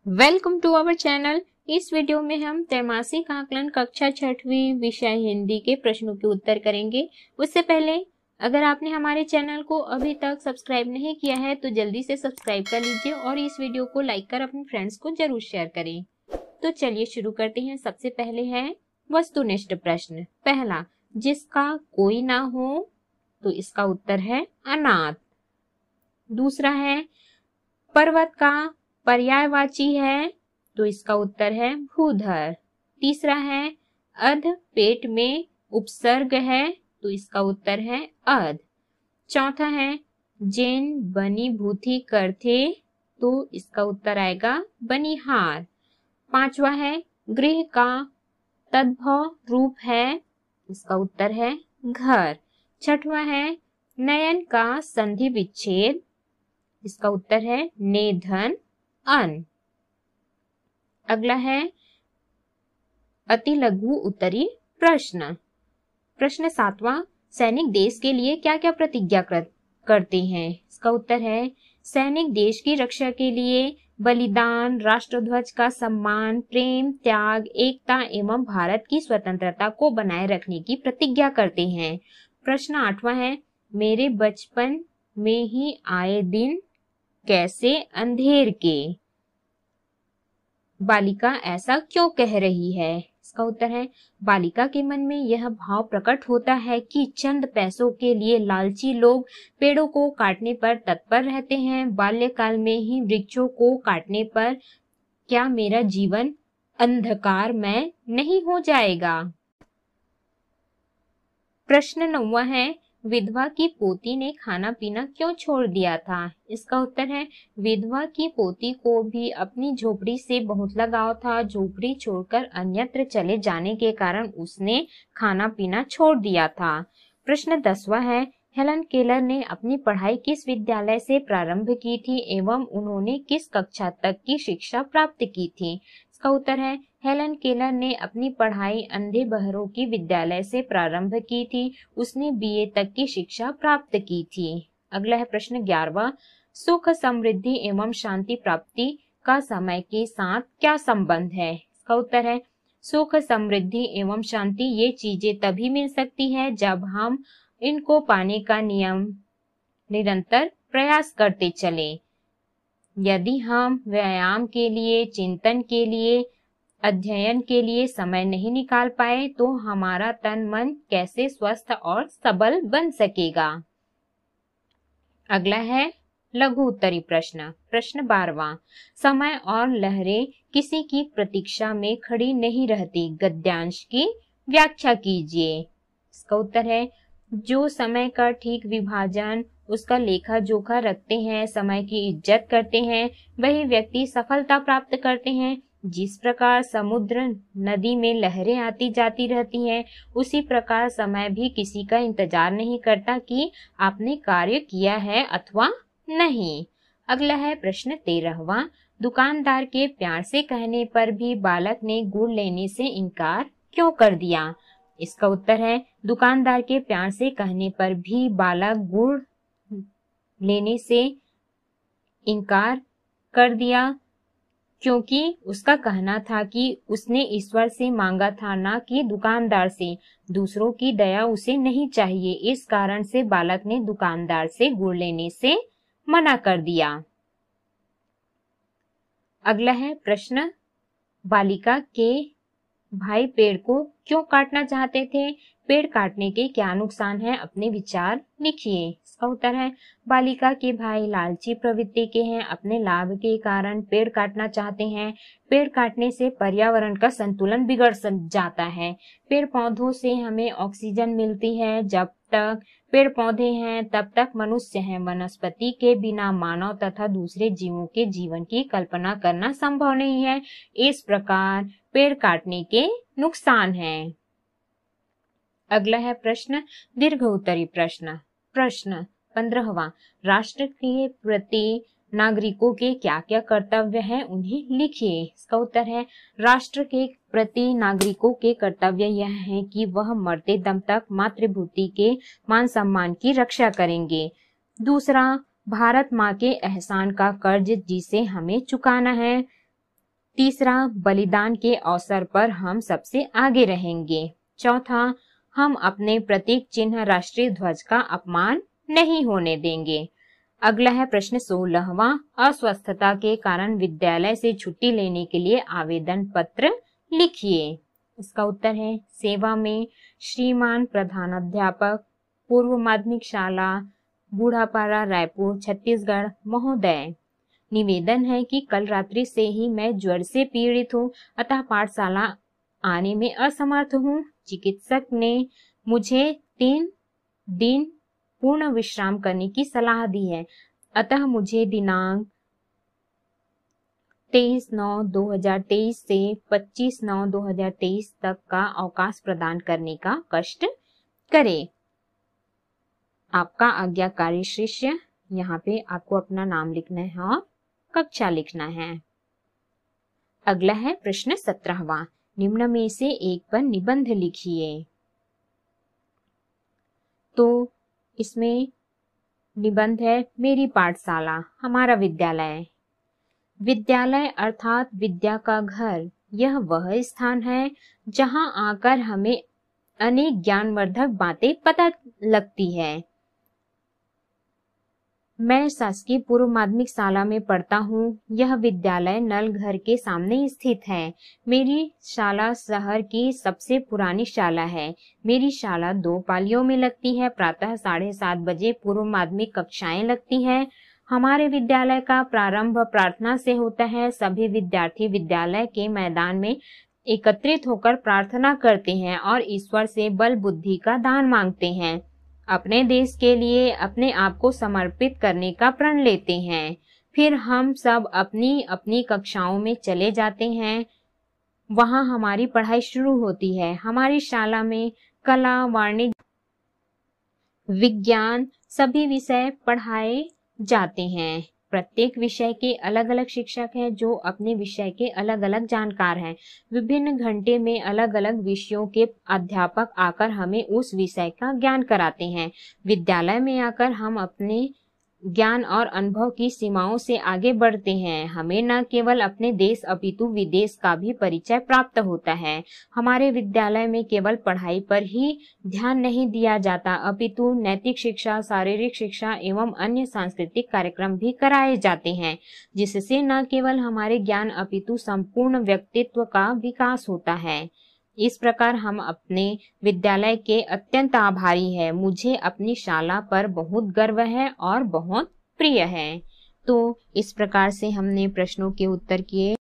Welcome to our channel. इस video में हम त्रैमासिक आकलन कक्षा 6वीं विषय हिंदी के प्रश्नों के उत्तर करेंगे। उससे पहले अगर आपने हमारे चैनल को अभी तक सब्सक्राइब नहीं किया है तो जल्दी से सब्सक्राइब कर लीजिए और इस वीडियो को लाइक कर अपने फ्रेंड्स को जरूर शेयर करें। तो चलिए शुरू करते हैं। सबसे पहले है वस्तुनिष्ठ प्रश्न। पहला, जिसका कोई ना हो, तो इसका उत्तर है अनाथ। दूसरा है, पर्वत का पर्यायवाची है, तो इसका उत्तर है भूधर। तीसरा है, अध पेट में उपसर्ग है, तो इसका उत्तर है अध। चौथा है, जेन बनी भूथी करथे, तो इसका उत्तर आएगा बनिहार। पांचवा है, गृह का तद्भव रूप है, इसका उत्तर है घर। छठवा है, नयन का संधि विच्छेद, इसका उत्तर है नेधन अन। अगला है अति लघु उत्तरी प्रश्न। प्रश्न 7वां, सैनिक देश के लिए क्या क्या प्रतिज्ञा करते हैं? इसका उत्तर है, सैनिक देश की रक्षा के लिए बलिदान, राष्ट्रध्वज का सम्मान, प्रेम, त्याग, एकता एवं भारत की स्वतंत्रता को बनाए रखने की प्रतिज्ञा करते हैं। प्रश्न 8वां है, मेरे बचपन में ही आए दिन कैसे अंधेर के, बालिका ऐसा क्यों कह रही है? इसका उत्तर है, बालिका के मन में यह भाव प्रकट होता है कि चंद पैसों के लिए लालची लोग पेड़ों को काटने पर तत्पर रहते हैं। बाल्यकाल में ही वृक्षों को काटने पर क्या मेरा जीवन अंधकारमय नहीं हो जाएगा? प्रश्न 9वां है, विधवा की पोती ने खाना पीना क्यों छोड़ दिया था? इसका उत्तर है, विधवा की पोती को भी अपनी झोपड़ी से बहुत लगाव था। झोपड़ी छोड़कर अन्यत्र चले जाने के कारण उसने खाना पीना छोड़ दिया था। प्रश्न 10वां है, हेलन केलर ने अपनी पढ़ाई किस विद्यालय से प्रारंभ की थी एवं उन्होंने किस कक्षा तक की शिक्षा प्राप्त की थी? इसका उत्तर है, हेलन केलर ने अपनी पढ़ाई अंधे बहरों की विद्यालय से प्रारंभ की थी। उसने बीए तक की शिक्षा प्राप्त की थी। अगला है प्रश्न 11वां, सुख समृद्धि एवं शांति प्राप्ति का समय के साथ क्या संबंध है? इसका उत्तर है, सुख समृद्धि एवं शांति ये चीजें तभी मिल सकती है जब हम इनको पाने का निरंतर प्रयास करते चलें। यदि हम व्यायाम के लिए, चिंतन के लिए, अध्ययन के लिए समय नहीं निकाल पाए तो हमारा तन मन कैसे स्वस्थ और सबल बन सकेगा? अगला है लघु उत्तरी प्रश्न। प्रश्न 12वां, समय और लहरें किसी की प्रतीक्षा में खड़ी नहीं रहती, गद्यांश की व्याख्या कीजिए। इसका उत्तर है, जो समय का ठीक विभाजन, उसका लेखा जोखा रखते हैं, समय की इज्जत करते हैं, वही व्यक्ति सफलता प्राप्त करते हैं। जिस प्रकार समुद्र नदी में लहरें आती जाती रहती हैं, उसी प्रकार समय भी किसी का इंतजार नहीं करता कि आपने कार्य किया है अथवा नहीं। अगला है प्रश्न 13वां, दुकानदार के प्यार से कहने पर भी बालक ने गुड़ लेने से इनकार क्यों कर दिया? इसका उत्तर है, दुकानदार के प्यार से कहने पर भी बालक गुड़ लेने से इनकार कर दिया क्योंकि उसका कहना था कि उसने ईश्वर से मांगा था, ना कि दुकानदार से। दूसरों की दया उसे नहीं चाहिए, इस कारण से बालक ने दुकानदार से गुड़ लेने से मना कर दिया। अगला है प्रश्न, बालिका के भाई पेड़ को क्यों काटना चाहते थे? पेड़ काटने के क्या नुकसान है, अपने विचार लिखिए। इसका उत्तर है, बालिका के भाई लालची प्रवृत्ति के हैं, अपने लाभ के कारण पेड़ काटना चाहते हैं। पेड़ काटने से पर्यावरण का संतुलन बिगड़ जाता है। पेड़ पौधों से हमें ऑक्सीजन मिलती है। जब तक पेड़ पौधे हैं तब तक मनुष्य हैं। वनस्पति के बिना मानव तथा दूसरे जीवों के जीवन की कल्पना करना संभव नहीं है। इस प्रकार पेड़ काटने के नुकसान हैं। अगला है प्रश्न दीर्घ उत्तरी प्रश्न। प्रश्न 15वां, राष्ट्र के प्रति नागरिकों के क्या क्या कर्तव्य हैं, उन्हें लिखिए। इसका उत्तर है, राष्ट्र के प्रति नागरिकों के कर्तव्य यह है कि वह मरते दम तक मातृभूमि के मान सम्मान की रक्षा करेंगे। दूसरा, भारत माँ के एहसान का कर्ज जिसे हमें चुकाना है। तीसरा, बलिदान के अवसर पर हम सबसे आगे रहेंगे। चौथा, हम अपने प्रतीक चिन्ह राष्ट्रीय ध्वज का अपमान नहीं होने देंगे। अगला है प्रश्न 16वां, अस्वस्थता के कारण विद्यालय से छुट्टी लेने के लिए आवेदन पत्र लिखिए। इसका उत्तर है सेवा में श्रीमान प्रधानाध्यापक, पूर्व माध्यमिक शाला बूढ़ापारा, रायपुर, छत्तीसगढ़ महोदय। निवेदन है कि कल रात्रि से ही मैं ज्वर से पीड़ित हूँ, अतः पाठशाला आने में असमर्थ हूँ। चिकित्सक ने मुझे 3 दिन पूर्ण विश्राम करने की सलाह दी है, अतः मुझे दिनांक 23/9/2023 से 25/9/2023 तक का अवकाश प्रदान करने का कष्ट करे। आपका आज्ञाकारी शिष्य। यहाँ पे आपको अपना नाम लिखना है और कक्षा लिखना है। अगला है प्रश्न 17वां, निम्न में से एक पर निबंध लिखिए। तो इसमें निबंध है मेरी पाठशाला, हमारा विद्यालय। विद्यालय अर्थात विद्या का घर, यह वह स्थान है जहां आकर हमें अनेक ज्ञानवर्धक बातें पता लगती है। मैं शासकीय पूर्व माध्यमिक शाला में पढ़ता हूँ। यह विद्यालय नल घर के सामने स्थित है। मेरी शाला शहर की सबसे पुरानी शाला है। मेरी शाला 2 पालियों में लगती है। प्रातः 7:30 बजे पूर्व माध्यमिक कक्षाएं लगती हैं। हमारे विद्यालय का प्रारंभ प्रार्थना से होता है। सभी विद्यार्थी विद्यालय के मैदान में एकत्रित होकर प्रार्थना करते हैं और ईश्वर से बल बुद्धि का दान मांगते हैं। अपने देश के लिए अपने आप को समर्पित करने का प्रण लेते हैं। फिर हम सब अपनी अपनी कक्षाओं में चले जाते हैं। वहां हमारी पढ़ाई शुरू होती है। हमारी शाला में कला, वाणिज्य, विज्ञान सभी विषय पढ़ाए जाते हैं। प्रत्येक विषय के अलग अलग शिक्षक हैं जो अपने विषय के अलग अलग जानकार हैं। विभिन्न घंटे में अलग अलग विषयों के अध्यापक आकर हमें उस विषय का ज्ञान कराते हैं। विद्यालय में आकर हम अपने ज्ञान और अनुभव की सीमाओं से आगे बढ़ते हैं। हमें न केवल अपने देश अपितु विदेश का भी परिचय प्राप्त होता है। हमारे विद्यालय में केवल पढ़ाई पर ही ध्यान नहीं दिया जाता, अपितु नैतिक शिक्षा, शारीरिक शिक्षा एवं अन्य सांस्कृतिक कार्यक्रम भी कराए जाते हैं, जिससे न केवल हमारे ज्ञान अपितु संपूर्ण व्यक्तित्व का विकास होता है। इस प्रकार हम अपने विद्यालय के अत्यंत आभारी हैं। मुझे अपनी शाला पर बहुत गर्व है और बहुत प्रिय है। तो इस प्रकार से हमने प्रश्नों के उत्तर किए।